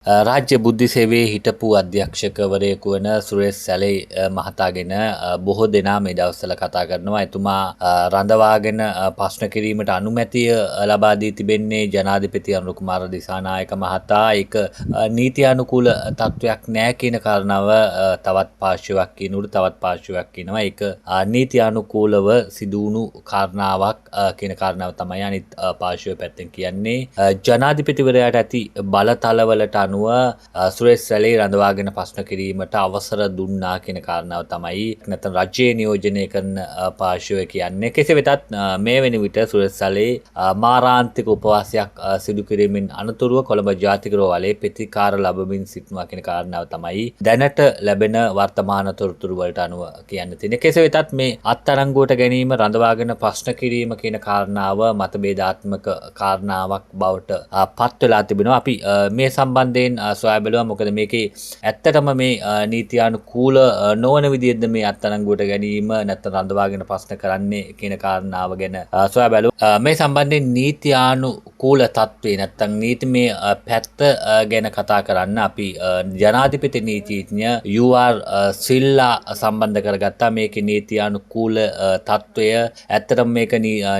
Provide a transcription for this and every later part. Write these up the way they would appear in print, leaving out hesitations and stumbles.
රාජ්‍ය බුද්ධි සේවයේ හිටපු අධ්‍යක්ෂකවරයෙකු වන සුරේෂ් සැලේ මහතාගෙන බොහෝ දෙනා මේ දවස්වල කතා කරනවා. එතුමා රඳවාගෙන ප්‍රශ්න කිරීමට අනුමැතිය ලබා දී තිබෙන්නේ ජනාධිපති අනුර කුමාර දිසානායක මහතා. ඒක නීතියානුකූල තත්වයක් නෑ කියන කාරණාව තවත් පාර්ශවයක් කියනකොට තවත් පාර්ශවයක් කියනවා. ඒක නීතියානුකූලව සිදුවුණු කාරණාවක් කියන කාරණාව තමයි අනිත් පාර්ශවය පැත්තෙන් කියන්නේ. ජනාධිපතිවරයාට ඇති බලතලවලට අනුව සුරේෂ් සැලේ රඳවාගෙන ප්‍රශ්න කිරීමට අවසර දුන්නා කියන කාරණාව තමයි නැත්නම් රජයේ නියෝජනය කරන පාර්ශවය කියන්නේ. කෙසේ වෙතත් මේ වෙන විට සුරේෂ් සැලේ මාරාන්තික උපවාසයක් සිදු කිරීමෙන් අනතුරුව කොළඹ ජාතික රෝහලේ ප්‍රතිකාර ලැබමින් සිටිනවා කියන කාරණාව තමයි දැනට ලැබෙන වර්තමාන තොරතුරු වලට අනුව කියන්න තියෙන්නේ. කෙසේ වෙතත් මේ අත්අඩංගුවට ගැනීම රඳවාගෙන ප්‍රශ්න කිරීම කියන කාරණාව මතභේදාත්මක කාරණාවක් බවට පත් වෙලා තිබෙනවා. අපි මේ සම්බන්ධයෙන් සොයා බැලුවා. මොකද මේකේ ඇත්තටම මේ නීතියානුකූල නොවන විදිහට මේ අත්අඩංගුවට ගැනීම නැත්නම් රඳවාගෙන ප්‍රශ්න කරන්නේ කියන කාරණාව ගැන සොයා බැලුවා. මේ සම්බන්ධයෙන් නීතියානුකූල තත්ත්වේ නැත්නම් නීතිමය පැත්ත ගැන කතා කරන්න අපි ජනාධිපති නීතිඥ UR සිල්ලා සම්බන්ධ කරගත්තා. මේකේ නීතියානුකූල තත්ත්වය ඇත්තටම මේක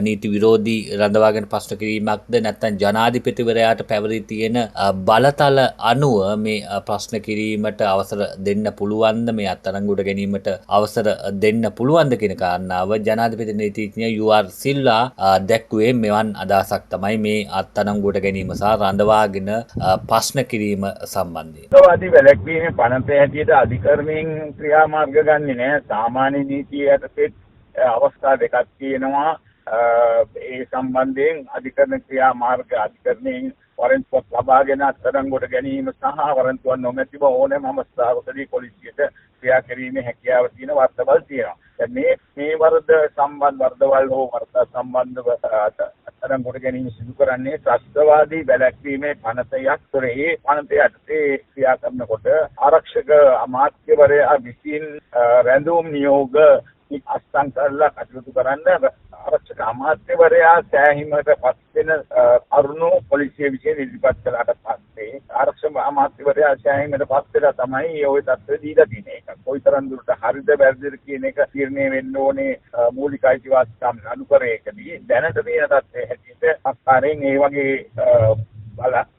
නීති විරෝධී රඳවාගෙන ප්‍රශ්න කිරීමක්ද නැත්නම් ජනාධිපතිවරයාට පැවරී තියෙන බලතල අනුව මේ ප්‍රශ්න කිරීමට අවසර දෙන්න පුළුවන්ද, මේ අත්අඩංගුවට ගැනීමට අවසර දෙන්න පුළුවන්ද කියන කාරණාව ජනාධිපති නීතිඥ UR සිල්ලා දැක්ුවේ මෙවන් අදහසක් තමයි මේ අත්අඩංගුවට ගැනීම සහ රඳවාගෙන ප්‍රශ්න කිරීම සම්බන්ධයෙන්. සෝවාදී වැළැක්වීමේ පනත හැටියට අධිකරණයෙන් ක්‍රියාමාර්ග ගන්නෙ නෑ. සාමාන්‍ය නීතිය යටතේ අවස්ථා දෙකක් තියෙනවා. ඒ සම්බන්ධයෙන් අධිකරණ ක්‍රියාමාර්ග අධිකරණයෙන් වරන්තුවක් ලබාගෙන අත්අඩංගුවට ගැනීම සහ වරන්තුවක් නොමැතිව ඕනෑම අවස්ථාවකදී පොලිසියට ක්‍රියා කිරීමේ හැකියාව තියෙන වර්තවල් තියෙනවා. දැන් මේ වර්තවල් හෝ වර්තා සම්බන්ධව අත්අඩංගුවට ගැනීම සිදු කරන්නේ ත්‍රස්තවාදී වැළැක්වීමේ පනතයක්. ඒ පනත යටතේ ක්‍රියා කරනකොට ආරක්ෂක අමාත්‍යවරයා විසින් රැඳවුම් නියෝග අත්සන් කරලා කටයුතු කරන්න ආරක්ෂක අමාත්‍යවරයා සෑහීමට පත් වෙන අරුණු පොලිසිය විසින් ඉදිරිපත් කළාට පස්සේ ආරක්ෂක අමාත්‍යවරයා සෑහීමට පත් වෙලා තමයි ওই තත්ත්වය දීලා තියෙන්නේ. ඒක කොයිතරම් දුරට හරිද වැරදිද කියන එක තීරණය වෙන්න ඕනේ මූලික අයිතිවාසිකම් අනුකරණයකදී. දැනට තියෙන තත්ත්වය හැටියට අත්කාරයෙන් ඒ වගේ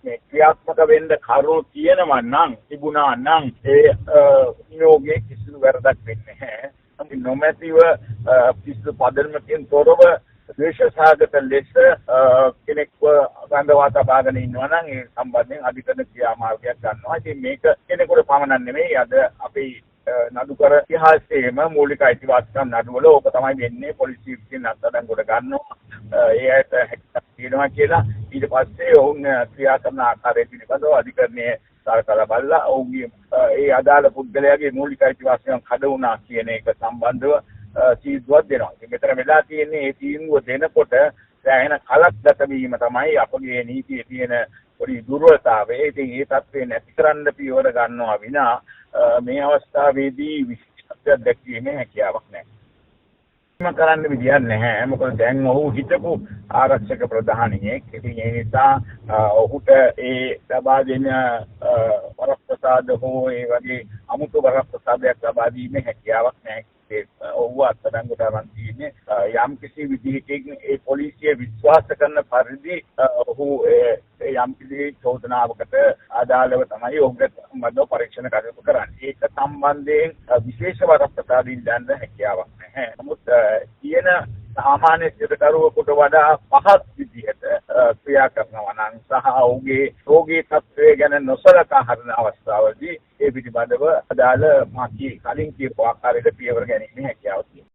මේ ක්‍රියාත්මක වෙන්න කරුණු තියෙනවා නම් තිබුණා නම් ඒ නියෝගයේ කිසිදු වැරදක් වෙන්නේ නැහැ. නොමැතිව කිසිදු පදනමකින් තොරව ද්වේෂසහගත ලෙස කෙනෙක්ව රඳවා තබාගෙන ඉන්නවා නම් ඒ සම්බන්ධයෙන් අධිකරණ ක්‍රියාමාර්ගයක් ගන්නවා. ඉතින් මේක කෙනෙකුට පමණක් නෙමෙයි, අද අපේ නඩුකර ඉතිහාසයේම මූලික අයිතිවාසිකම් නඩුවල ඕක තමයි වෙන්නේ. පොලිසිය විසින් අත්අඩංගුවට ගන්නවා. ඒ ඇයට හැකියාවක් තියෙනවා කියලා ඊට පස්සේ ඔවුන් ක්‍රියා කරන ආකාරය පිළිබඳව අධිකරණයේ සාකච්ඡා බලලා ඔවුන්ගේ ඒ අදාළ පුද්ගලයාගේ මූලික අයිතිවාසිකම් කඩ වුණා කියන එක සම්බන්ධව තීන්දුවක් දෙනවා. ඉතින් මෙතන වෙලා තියෙන්නේ මේ තීන්දුව දෙනකොට දැනෙන කලක් ගත වීම තමයි අපගේ නීතියේ තියෙන පොඩි දුර්වලතාවය. ඉතින් මේ තත්ත්වේ නැති කරන්න පියවර ගන්නවා විනා මේ අවස්ථාවේදී විශේෂත්වයක් දැක්වීමේ හැකියාවක් නැහැ. කරන්න විදියක් නැහැ. මොකද දැන් ඔහු හිටපු ආරක්ෂක ප්‍රධානියෙක්. ඉතින් ඒ නිසා ඔහුට ඒ ලබා දෙන වරප්‍රසාද හෝ ඒ වගේ අමුතු වරප්‍රසාදයක් ලබා දීමේ හැකියාවක් නැහැ. ඔහු අත්අඩංගුවට අරන් තියෙන්නේ යම් කිසි විදිහකින් ඒ පොලිසිය විශ්වාස කරන පරිදි ඔහු යම් කිසි චෝදනාවකට අදාළව තමයි ඔහුගේ සම්බන්ධව පරීක්ෂණ කටයුතු කරන්නේ. ඒක සම්බන්ධයෙන් විශේෂ වරප්‍රසාදින් ගන්න හැකියාවක් නැහැ. නමුත් කියන සාමාන්‍ය සිරකරුවෙකුට වඩා පහත් විදිහට ක්‍රියා කරනවා නම් සහ ඔහුගේ රෝගී තත්ත්වය ගැන නොසලකා හරින අවස්ථාවලදී ඒ පිළිබඳව අදාළ කලින් කියපු ආකාරයට පියවර ගැනීමේ හැකියාව තියෙනවා.